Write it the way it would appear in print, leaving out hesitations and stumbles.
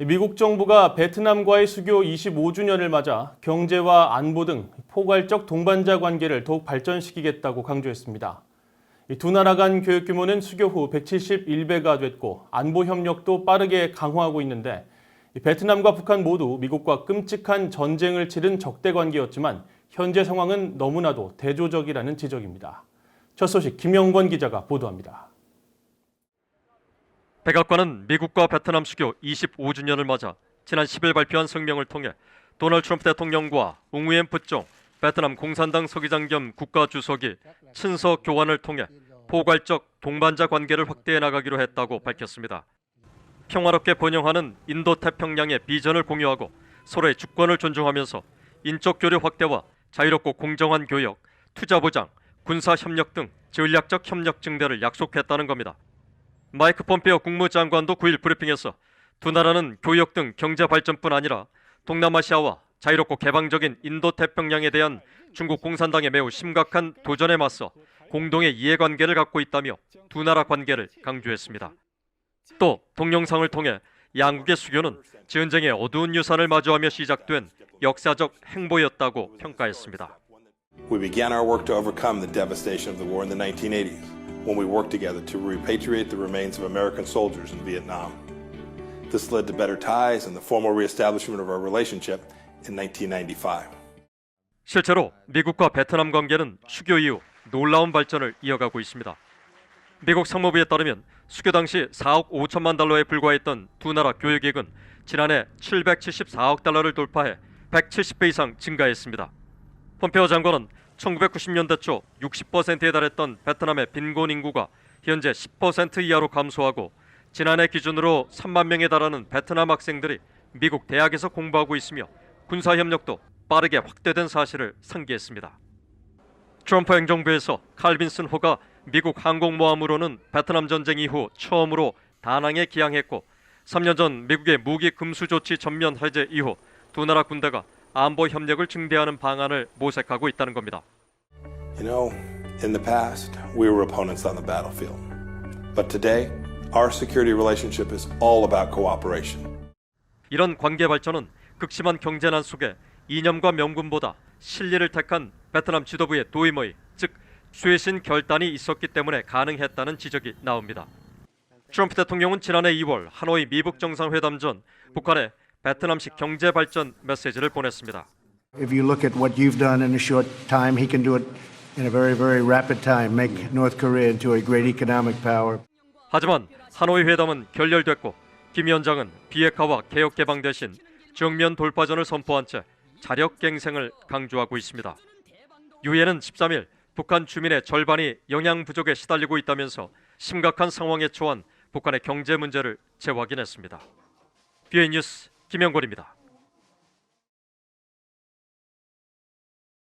미국 정부가 베트남과의 수교 25주년을 맞아 경제와 안보 등 포괄적 동반자 관계를 더욱 발전시키겠다고 강조했습니다. 두 나라 간 교역 규모는 수교 후 171배가 됐고 안보 협력도 빠르게 강화하고 있는데 베트남과 북한 모두 미국과 끔찍한 전쟁을 치른 적대 관계였지만 현재 상황은 너무나도 대조적이라는 지적입니다. 첫 소식 김영권 기자가 보도합니다. 백악관은 미국과 베트남 수교 25주년을 맞아 지난 10일 발표한声明을 통해 도널드 트럼프 대통령과 웅우엔 푸총 베트남 공산당 서기장 겸 국가주석이 친서 교환을 통해 포괄적 동반자 관계를 확대해 나가기로 했다고 밝혔습니다. 평화롭게 번영하는 인도태평양의 비전을 공유하고 서로의 주권을 존중하면서 인적 교류 확대와 자유롭고 공정한 교역, 투자 보장, 군사 협력 등 전략적 협력 증대를 약속했다는 겁니다. 마이크 폼페오 국무장관도 9일 브리핑에서 두 나라는 교역 등 경제 발전뿐 아니라 동남아시아와 자유롭고 개방적인 인도태평양에 대한 중국 공산당의 매우 심각한 도전에 맞서 공동의 이해관계를 갖고 있다며 두 나라 관계를 강조했습니다. 또 동영상을 통해 양국의 수교는 전쟁의 어두운 유산을 마주하며 시작된 역사적 행보였다고 평가했습니다. We began our work to overcome the devastation of the war in the 1980s when we worked together to repatriate the remains of American soldiers in Vietnam. This led to better ties and the formal reestablishment of our relationship in 1995. 실제로 미국과 베트남 관계는 수교 이후 놀라운 발전을 이어가고 있습니다. 미국 상무부에 따르면 수교 당시 4억 5천만 달러에 불과했던 두 나라 교역액은 지난해 774억 달러를 돌파해 170배 이상 증가했습니다. 폼페오 장관은 1990년대 초 60%에 달했던 베트남의 빈곤 인구가 현재 10% 이하로 감소하고 지난해 기준으로 3만 명에 달하는 베트남 학생들이 미국 대학에서 공부하고 있으며 군사 협력도 빠르게 확대된 사실을 상기했습니다. 트럼프 행정부에서 칼빈슨 호가 미국 항공모함으로는 베트남 전쟁 이후 처음으로 다낭에 기항했고 3년 전 미국의 무기 금수 조치 전면 해제 이후 두 나라 군대가 안보 협력을 증대하는 방안을 모색하고 있다는 겁니다. You know, in the past, we were opponents on the battlefield. But today, our security relationship is all about cooperation. 이런 관계 발전은 극심한 경제난 속에 이념과 명분보다 실리를 택한 베트남 지도부의 도의머이, 즉 쇄신 결단이 있었기 때문에 가능했다는 지적이 나옵니다. 트럼프 대통령은 지난해 2월 하노이 미북 정상회담 전 북한에 베트남식 경제 발전 메시지를 보냈습니다. If you look at what you've done in a short time, he can do it in a very, very rapid time, make North Korea into a great economic power. 하지만 하노이 회담은 결렬됐고 김 위원장은 비핵화와 개혁 개방 대신 정면 돌파전을 선포한 채 자력갱생을 강조하고 있습니다. 유엔은 13일 북한 주민의 절반이 영양 부족에 시달리고 있다면서 심각한 상황에 처한 북한의 경제 문제를 재확인했습니다. BA 뉴스 김영권입니다.